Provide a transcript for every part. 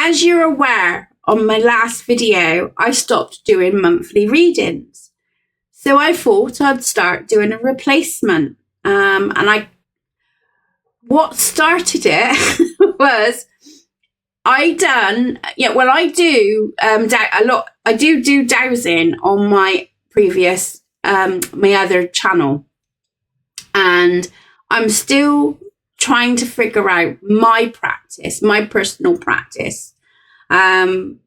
as you're aware, on my last video, I stopped doing monthly readings. So I thought I'd start doing a replacement. What started it was I do dowsing on my previous, my other channel. And I'm still trying to figure out my practice, my personal practice. And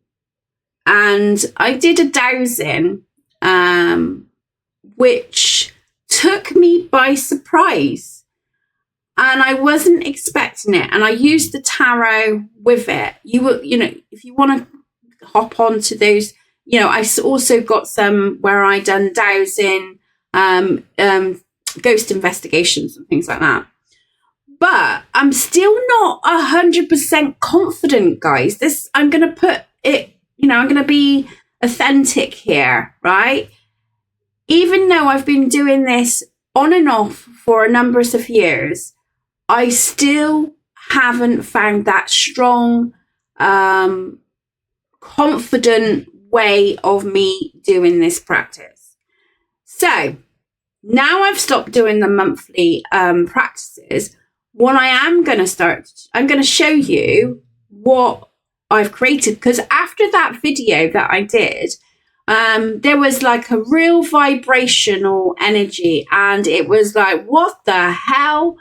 I did a dowsing, which took me by surprise. And I wasn't expecting it. And I used the tarot with it. If you want to hop on to those, I also got some where I done dowsing, ghost investigations and things like that. But I'm still not 100% confident, guys. I'm going to put it, I'm going to be authentic here, right? Even though I've been doing this on and off for a number of years, I still haven't found that strong, confident way of me doing this practice. So now I've stopped doing the monthly practices. What I am going to start, I'm going to show you what I've created, because after that video that I did, there was like a real vibrational energy, and it was like, what the hell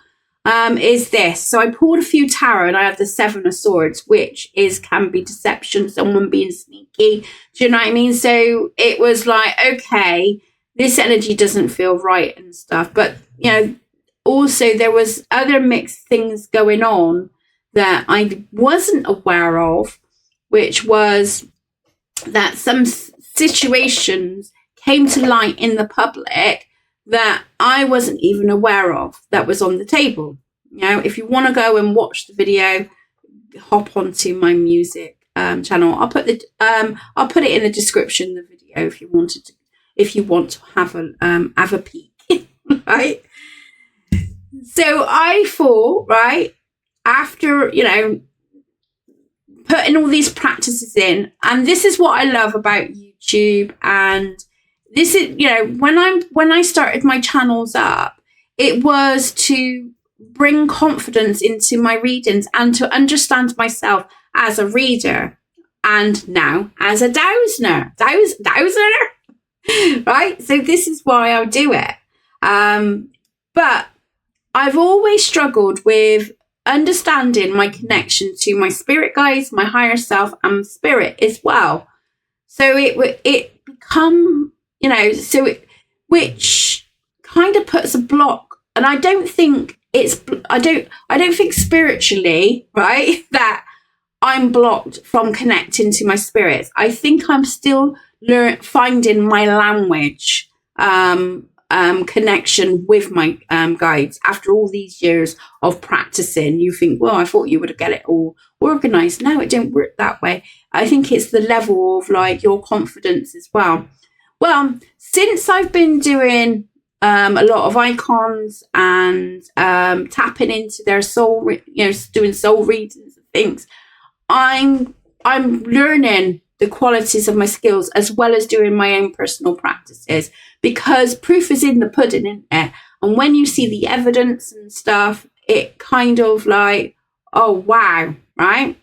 is this? So I pulled a few tarot, and I have the Seven of Swords, which can be deception, someone being sneaky. Do you know what I mean? So it was like, okay, this energy doesn't feel right and stuff. But, also there was other mixed things going on that I wasn't aware of, which was that some situations came to light in the public that I wasn't even aware of that was on the table. If you want to go and watch the video, hop onto my music channel. I'll put it in the description of the video if you want to have a peek, right? So I thought, right, after, putting all these practices in, and this is what I love about YouTube, and this is, when I started my channels up, it was to bring confidence into my readings and to understand myself as a reader, and now as a dowser, right? So this is why I do it. But I've always struggled with understanding my connection to my spirit guides, my higher self, and spirit as well. So it become, which kind of puts a block. And I don't think I don't think spiritually, right, that I'm blocked from connecting to my spirits. I think I'm still finding my language, connection with my guides after all these years of practicing. You think, well, I thought you would get it all organized. No, it don't work that way. I think it's the level of like your confidence as well. Well, since I've been doing a lot of icons and tapping into their soul, doing soul readings and things, I'm learning the qualities of my skills as well as doing my own personal practices, because proof is in the pudding, isn't it? And when you see the evidence and stuff, it kind of like, oh, wow, right?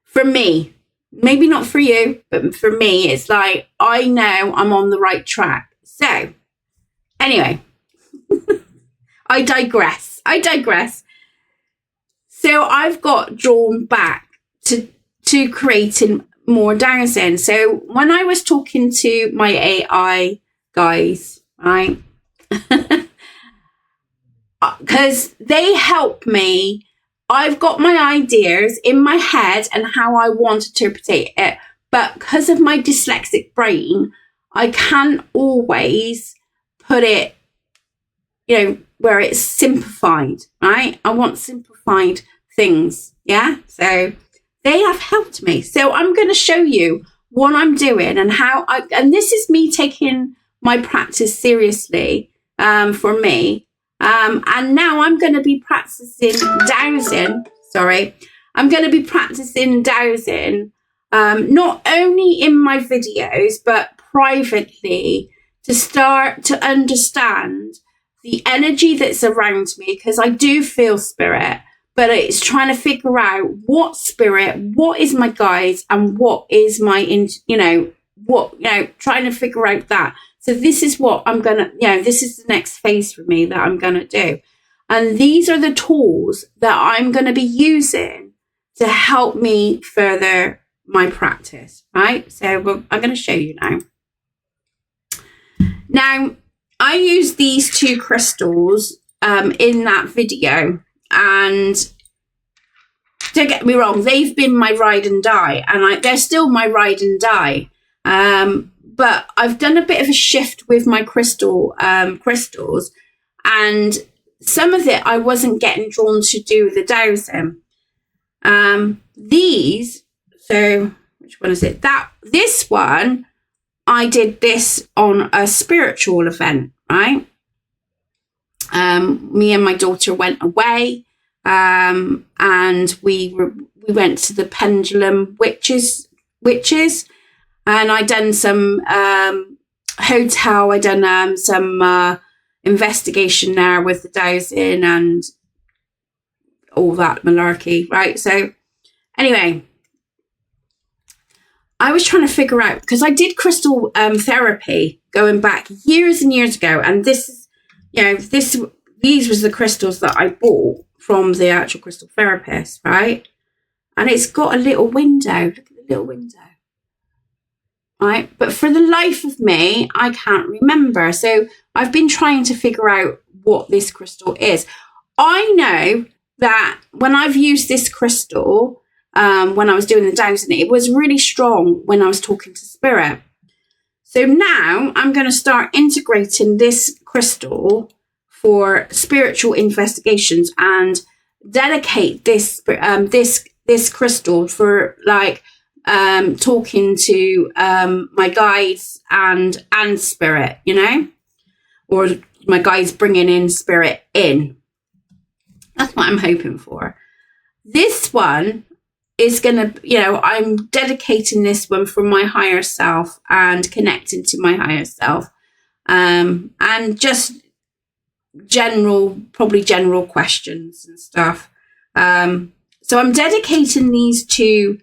For me, maybe not for you, but for me, it's like, I know I'm on the right track. So anyway, I digress. So I've got drawn back to creating more dowsing. So when I was talking to my AI guys, right, because they help me, I've got my ideas in my head and how I want to interpret it, but because of my dyslexic brain, I can't always put it, where it's simplified, right? I want simplified things, yeah? So they have helped me. So I'm going to show you what I'm doing and how and this is me taking my practice seriously for me. And now I'm going to be practicing dowsing, I'm going to be practicing dowsing, not only in my videos, but privately, to start to understand the energy that's around me, because I do feel spirit, but it's trying to figure out what spirit, what is my guides, and what is my, trying to figure out that. So this is what I'm going to, this is the next phase for me that I'm going to do. And these are the tools that I'm going to be using to help me further my practice, right? So I'm going to show you now. Now, I used these two crystals in that video, and don't get me wrong, they've been my ride and die, and they're still my ride and die. But I've done a bit of a shift with my crystals, and some of it I wasn't getting drawn to do the dowsing. These, so which one is it? This one, I did this on a spiritual event, right? Me and my daughter went away, and we went to the Pendulum Witches, and I done some hotel. I done some investigation there with the dowsing and all that malarkey, right? So anyway, I was trying to figure out, because I did crystal therapy going back years and years ago, and these was the crystals that I bought from the actual crystal therapist, right? And it's got a little window. Look at the little window, right? But for the life of me, I can't remember. So I've been trying to figure out what this crystal is. I know that when I've used this crystal, when I was doing the dowsing, it was really strong when I was talking to spirit. So now I'm going to start integrating this crystal for spiritual investigations and dedicate this crystal for talking to my guides and spirit, or my guides bringing in spirit in. That's what I'm hoping for. This one is going to, I'm dedicating this one for my higher self and connecting to my higher self, and just general questions and stuff. So I'm dedicating these two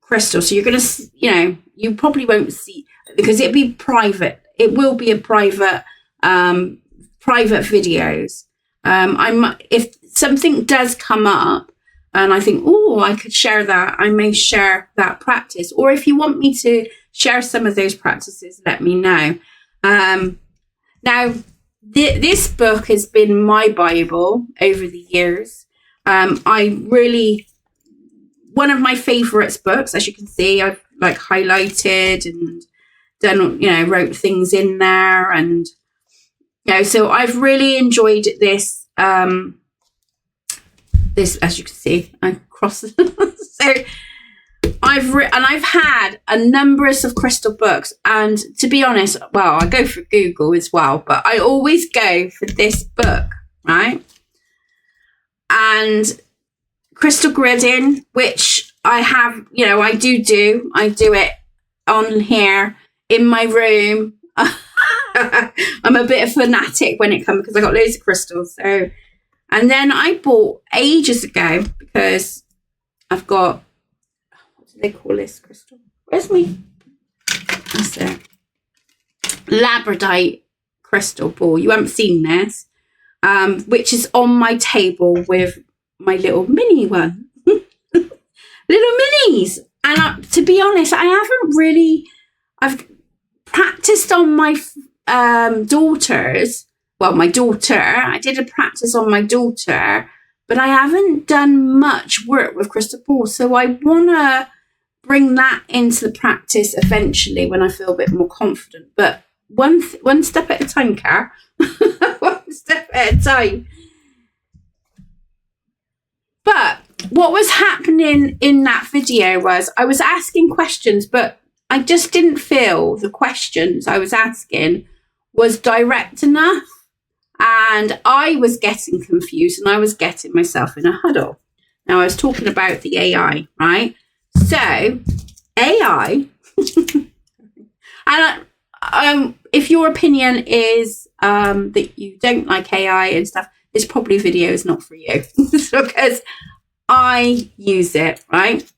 crystals. So you're going to, you probably won't see, because it'll be private. It will be a private videos. If something does come up and I think, I could share that, I may share that practice. Or if you want me to share some of those practices, let me know. Now, this book has been my Bible over the years. One of my favorites books, as you can see, I've highlighted and done, wrote things in there, and so I've really enjoyed this. This, as you can see, I crossed. So I've had a number of crystal books, and to be honest, I go for Google as well, but I always go for this book, right? And crystal gridding, which I have, I do it on here in my room. I'm a bit of a fanatic when it comes, because I got loads of crystals. So, and then I bought ages ago, because I've got, what do they call this crystal? Where's me? That's it. Labradorite crystal ball. You haven't seen this, which is on my table with my little mini one. Little minis. And to be honest, I've practiced on my daughters. Well, my daughter, I did a practice on my daughter, but I haven't done much work with crystal balls. So I want to bring that into the practice eventually when I feel a bit more confident. But one step at a time, Car. One step at a time. But what was happening in that video was I was asking questions, but I just didn't feel the questions I was asking was direct enough. And I was getting confused, and I was getting myself in a huddle. Now, I was talking about the AI, right? So, AI, and if your opinion is that you don't like AI and stuff, this probably video is not for you. Because I use it, right,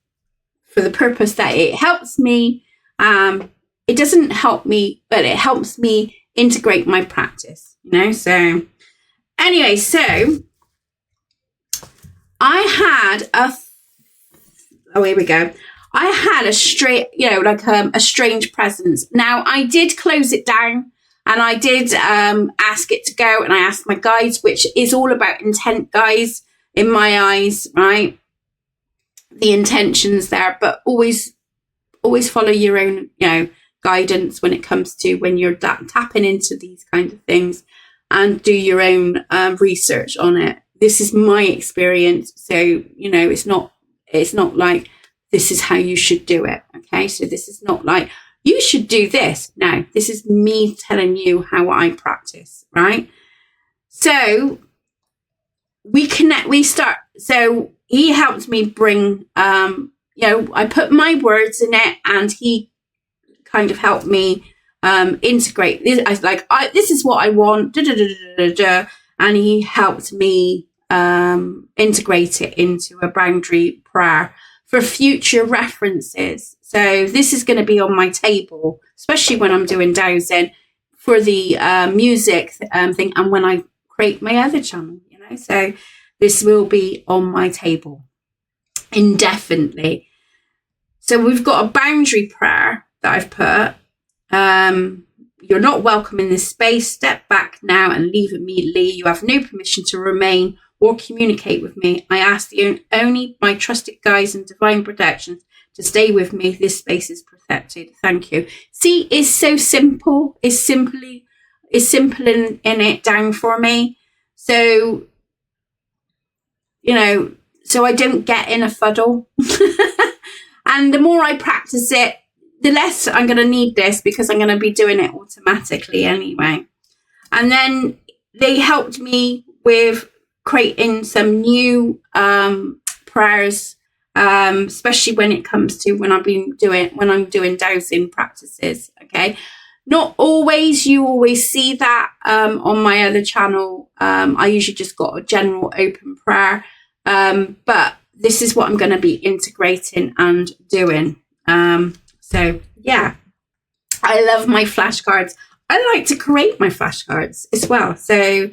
for the purpose that it helps me. It doesn't help me, but it helps me integrate my practice, you know? So anyway, so here we go. I had a strange presence. Now, I did close it down, and I did ask it to go, and I asked my guides, which is all about intent, guys, in my eyes, right? The intentions there, but always follow your own, guidance when it comes to when you're tapping into these kind of things, and do your own research on it. This is my experience, so it's not like this is how you should do it. Okay, so this is not like you should do this. No, this is me telling you how I practice, right? So so he helped me bring, I put my words in it, and he kind of helped me integrate this. This is what I want, and he helped me integrate it into a boundary prayer for future references. So this is going to be on my table, especially when I'm doing dowsing for the music thing, and when I create my other channel, so this will be on my table indefinitely. So we've got a boundary prayer that I've put. You're not welcome in this space. Step back now and leave immediately. You have no permission to remain or communicate with me. I ask only my trusted guides and divine protections to stay with me. This space is protected. Thank you. See, it's so simple. It's simple in it down for me. So, so I don't get in a fuddle. And the more I practice it, the less I'm going to need this, because I'm going to be doing it automatically anyway. And then they helped me with creating some new prayers, especially when it comes to when I'm doing dowsing practices. Okay, not always. You always see that on my other channel. I usually just got a general open prayer, but this is what I'm going to be integrating and doing. So yeah, I love my flashcards. I like to create my flashcards as well. So,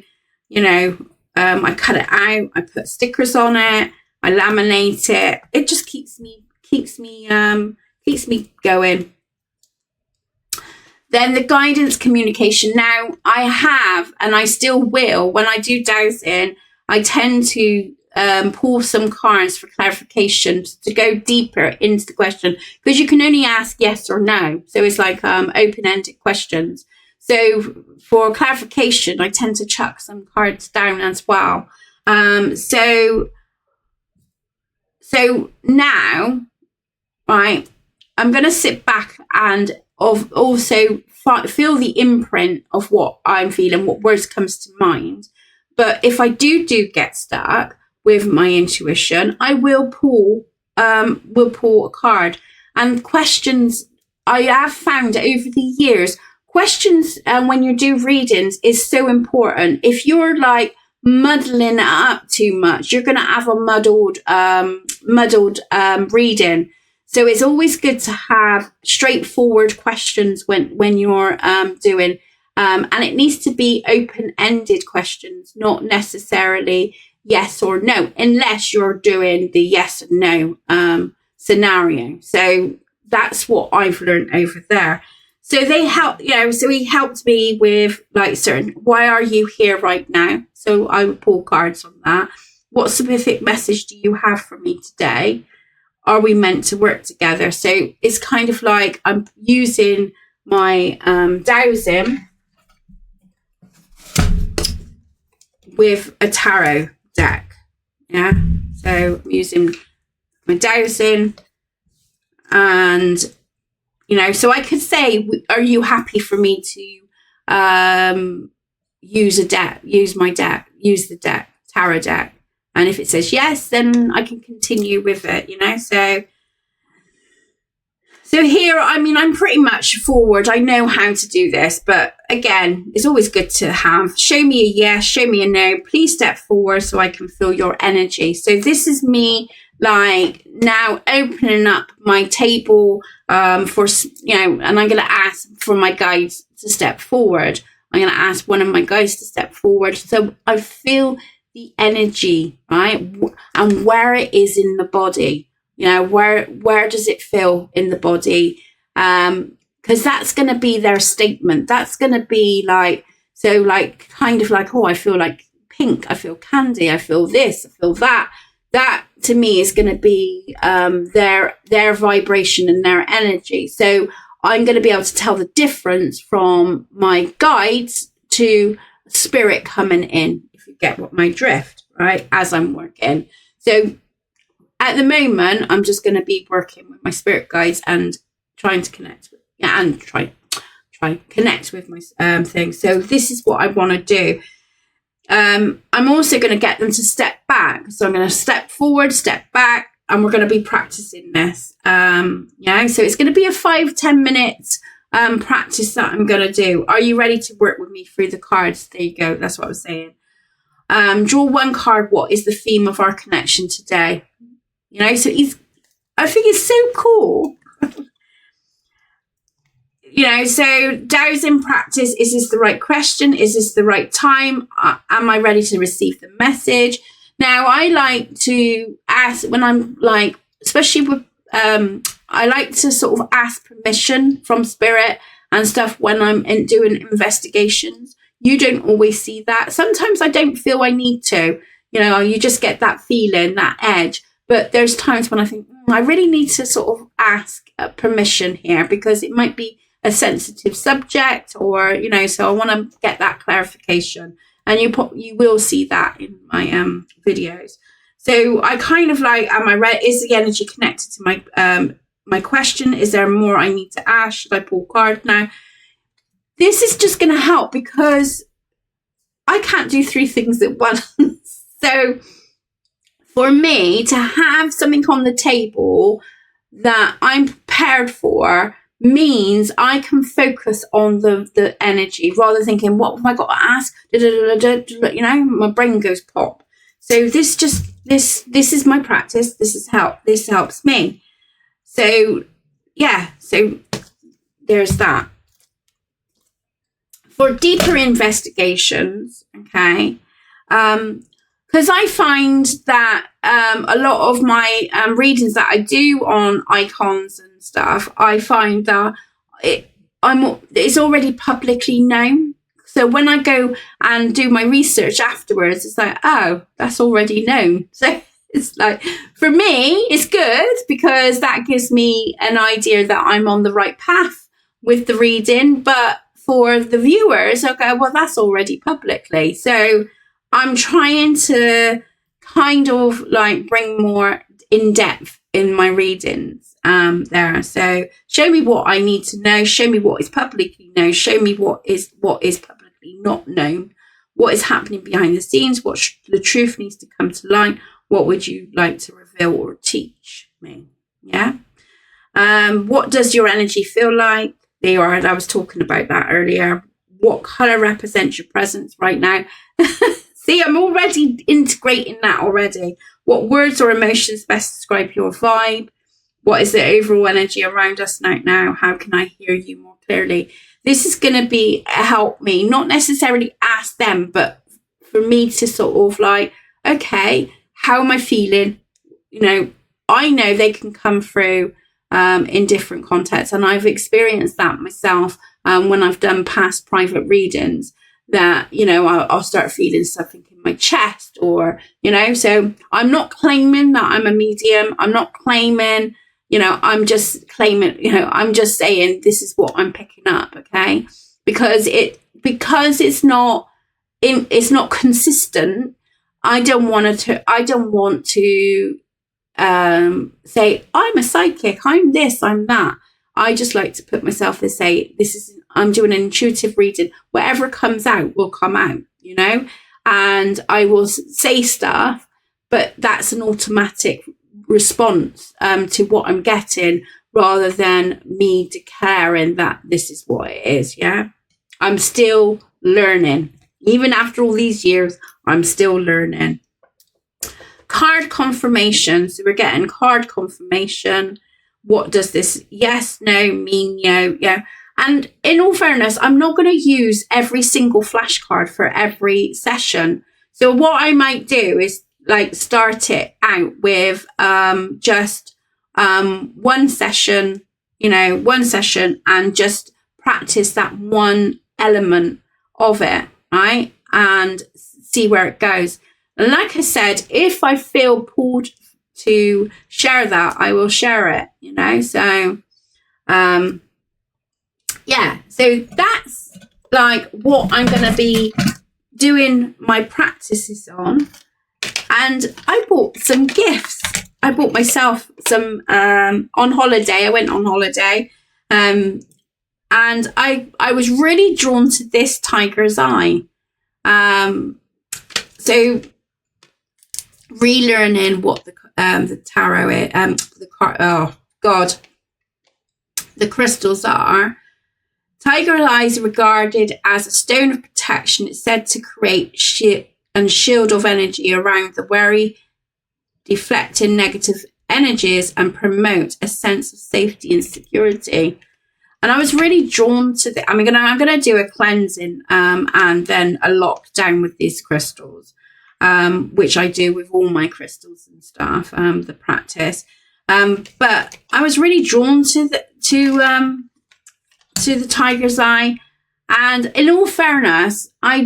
I cut it out, I put stickers on it, I laminate it. It just keeps me going. Then the guidance communication. Now I have, and I still will, when I do dowsing, I tend to pull some cards for clarification to go deeper into the question, because you can only ask yes or no. So it's like open-ended questions. So for clarification, I tend to chuck some cards down as well. So now, right, I'm going to sit back and also feel the imprint of what I'm feeling, what words comes to mind. But if I do get stuck with my intuition, I will pull a card. And questions, I have found over the years, questions when you do readings is so important. If you're like muddling it up too much, you're going to have a muddled reading. So it's always good to have straightforward questions when you're doing, and it needs to be open-ended questions, not necessarily yes or no, unless you're doing the yes and no scenario. So that's what I've learned over there. So they help, so he helped me with like certain, why are you here right now? So I would pull cards on that. What specific message do you have for me today? Are we meant to work together? So it's kind of like I'm using my dowsing with a tarot deck. Yeah. So I'm using my dowsing, and so I could say, are you happy for me to use the deck, tarot deck? And if it says yes, then I can continue with it, So here, I mean, I'm pretty much forward. I know how to do this, but again, it's always good to have. Show me a yes, show me a no. Please step forward so I can feel your energy. So this is me like now opening up my table for, and I'm going to ask for my guides to step forward. I'm going to ask one of my guides to step forward. So I feel the energy, right? And where it is in the body. Where does it feel in the body? Because that's going to be their statement. That's going to be like, so like, kind of like, oh, I feel like pink. I feel candy. I feel this. I feel that. That to me is going to be their vibration and their energy. So I'm going to be able to tell the difference from my guides to spirit coming in, if you get what my drift, right? As I'm working. So at the moment, I'm just going to be working with my spirit guides and trying to connect with, and try connect with my thing. So this is what I want to do. I'm also going to get them to step back. So I'm going to step forward, step back, and we're going to be practicing this. So it's going to be a 5-10 minutes practice that I'm going to do. Are you ready to work with me through the cards? There you go. That's what I was saying. Draw one card. What is the theme of our connection today? So I think it's so cool. So dowsing practice. Is this the right question? Is this the right time? Am I ready to receive the message? Now, I like to ask when I'm like, especially with, I like to sort of ask permission from spirit and stuff when I'm doing investigations. You don't always see that. Sometimes I don't feel I need to. You just get that feeling, that edge. But there's times when I think, I really need to sort of ask permission here because it might be a sensitive subject or, so I want to get that clarification. And you will see that in my videos. So I kind of like, am I ready? Is the energy connected to my question? Is there more I need to ask? Should I pull a card now? This is just going to help because I can't do 3 things at once. So for me to have something on the table that I'm prepared for means I can focus on the energy rather than thinking, what have I got to ask? My brain goes pop. So this is my practice. This helps me. So so there's that. For deeper investigations, okay, because I find that a lot of my readings that I do on icons and stuff, I find that it's already publicly known. So when I go and do my research afterwards, it's like, oh, that's already known. So it's like, for me, it's good because that gives me an idea that I'm on the right path with the reading. But for the viewers, okay, well, that's already publicly. So I'm trying to kind of like bring more in depth in my readings there. So show me what I need to know. Show me what is publicly known. Show me what is publicly not known. What is happening behind the scenes? What the truth needs to come to light. What would you like to reveal or teach me? Yeah. What does your energy feel like? There are. I was talking about that earlier. What color represents your presence right now? See, I'm already integrating that already. What words or emotions best describe your vibe? What is the overall energy around us right now? How can I hear you more clearly? This is going to help me, not necessarily ask them, but for me to sort of like, okay, how am I feeling? I know they can come through in different contexts. And I've experienced that myself when I've done past private readings that, I'll start feeling something in my chest or, so I'm not claiming that I'm a medium. I'm not claiming, I'm just claiming, I'm just saying this is what I'm picking up. Okay. Because it's not consistent. I don't want to say I'm a psychic, I'm this, I'm that. I just like to put myself and say I'm doing an intuitive reading. Whatever comes out will come out, and I will say stuff, but that's an automatic response to what I'm getting, rather than me declaring that this is what it is. Yeah, I'm still learning. Even after all these years, I'm still learning. Card confirmation. So we're getting card confirmation. What does this yes, no mean? Yeah. And in all fairness, I'm not going to use every single flashcard for every session. So what I might do is like start it out with just one session, and just practice that one element of it, right? And see where it goes. And like I said, if I feel pulled to share that, I will share it, so so that's like what I'm going to be doing my practices on. And I bought some gifts. I bought myself some on holiday. I went on holiday, and I was really drawn to this tiger's eye. So relearning what the tarot is, the crystals are. Tiger eye is regarded as a stone of protection. It's said to create shield of energy around the wearer, deflecting negative energies and promote a sense of safety and security. And I was really drawn to the. I'm gonna do a cleansing and then a lockdown with these crystals, which I do with all my crystals and stuff. The practice, but I was really drawn to the tiger's eye. And in all fairness, I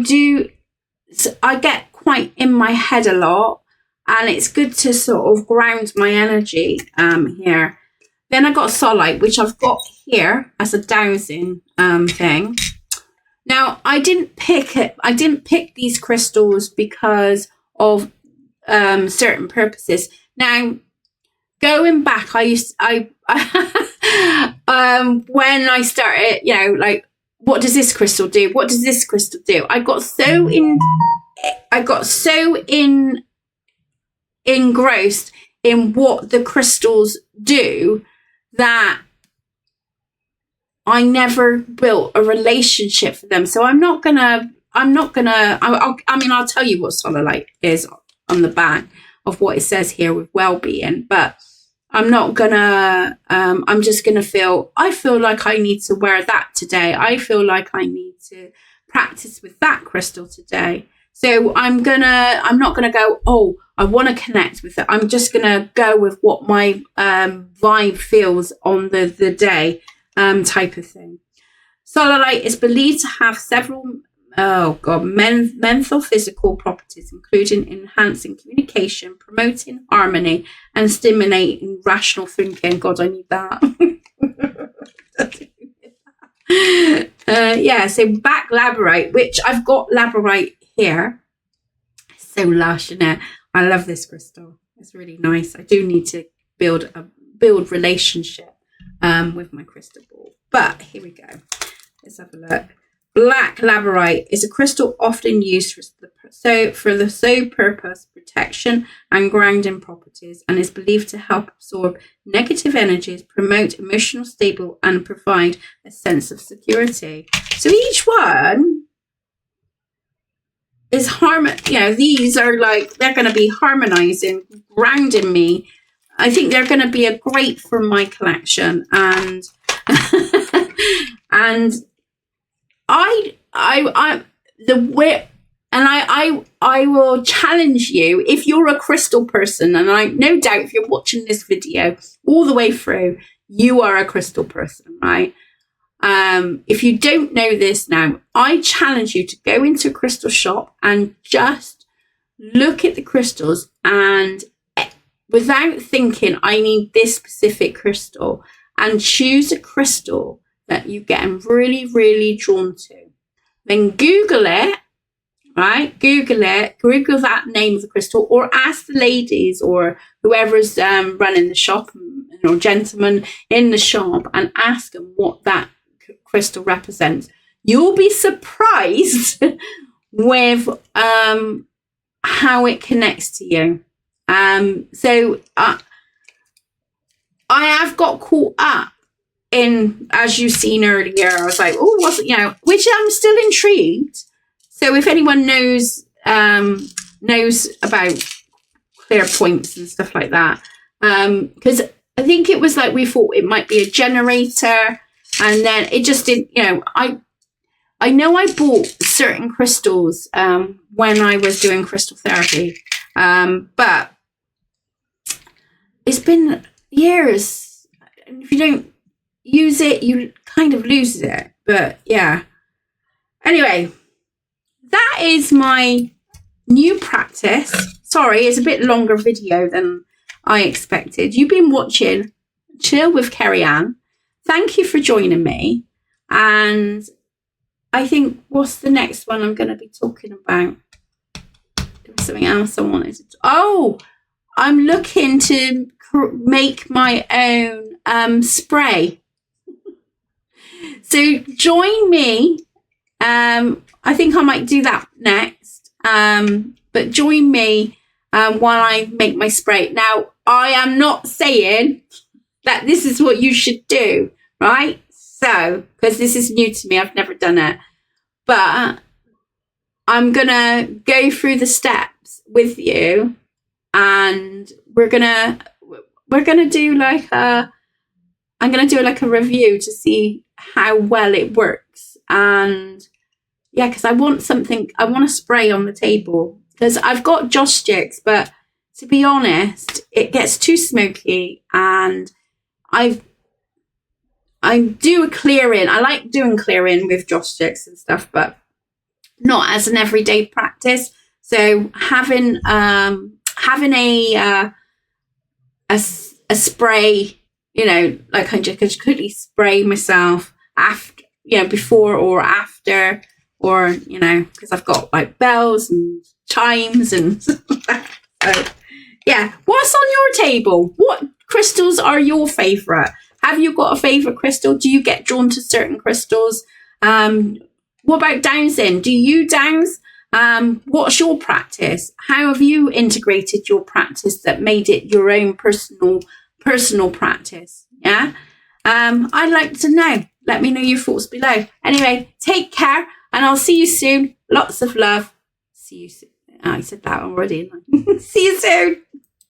get quite in my head a lot, and it's good to sort of ground my energy here. Then I got Sodalite, which I've got here as a dowsing thing. Now, I didn't pick these crystals because of certain purposes. Now, going back, when I started, like, what does this crystal do? What does this crystal do? I got so engrossed in what the crystals do that I never built a relationship for them. So I'll tell you what Sodalite is on the back of what it says here with well-being, but I'm not gonna, I'm just gonna I feel like I need to wear that today. I feel like I need to practice with that crystal today. So I'm not gonna go, oh, I want to connect with it. I'm just gonna go with what my vibe feels on the day, type of thing. Sodalite is believed to have several mental physical properties, including enhancing communication, promoting harmony, and stimulating rational thinking. God, I need that. So back labradorite, which I've got labradorite here. So lush, isn't it? I love this crystal. It's really nice. I do need to build relationship with my crystal ball. But here we go. Let's have a look. Black labradorite is a crystal often used for the sole purpose protection and grounding properties, and is believed to help absorb negative energies, promote emotional stability, and provide a sense of security. So each one is these are like, they're going to be harmonizing, grounding me. I think they're going to be a great for my collection, and and I will challenge you, if you're a crystal person, and I no doubt if you're watching this video all the way through, you are a crystal person, right? If you don't know this now, I challenge you to go into a crystal shop and just look at the crystals, and without thinking, I need this specific crystal, and choose a crystal that you get really, really drawn to. Then Google it, right? Google that name of the crystal, or ask the ladies or whoever's running the shop, or gentleman in the shop, and ask them what that crystal represents. You'll be surprised with how it connects to you. So I have got caught up in, as you've seen earlier, I was like, oh, what's, which I'm still intrigued. So if anyone knows about clear points and stuff like that, because I think it was like we thought it might be a generator, and then it just didn't. I know I bought certain crystals when I was doing crystal therapy, but it's been years. If you don't use it, you kind of lose it. But yeah. Anyway, that is my new practice. Sorry, it's a bit longer video than I expected. You've been watching Chill with Kerry Ann. Thank you for joining me. And I think, what's the next one I'm going to be talking about? There was something else I wanted to... Oh, I'm looking to make my own spray. So join me. I think I might do that next. But join me while I make my spray. Now, I am not saying that this is what you should do, right? So, because this is new to me, I've never done it. But I'm going to go through the steps with you, and we're going to do like a review to see how well it works. And yeah, because I want a spray on the table, because I've got joss sticks, but to be honest, it gets too smoky, and I do a clearing. I like doing clearing with joss sticks and stuff, but not as an everyday practice. So having a spray, like I just quickly spray myself after, before or after, or because I've got like bells and chimes and stuff like that. So yeah, what's on your table? What crystals are your favorite? Have you got a favorite crystal? Do you get drawn to certain crystals? What about dowsing? Do you dowse? What's your practice? How have you integrated your practice that made it your own personal practice? Yeah. I'd like to know. Let me know your thoughts below. Anyway, take care, and I'll see you soon. Lots of love. See you soon. Oh, I said that already. See you soon.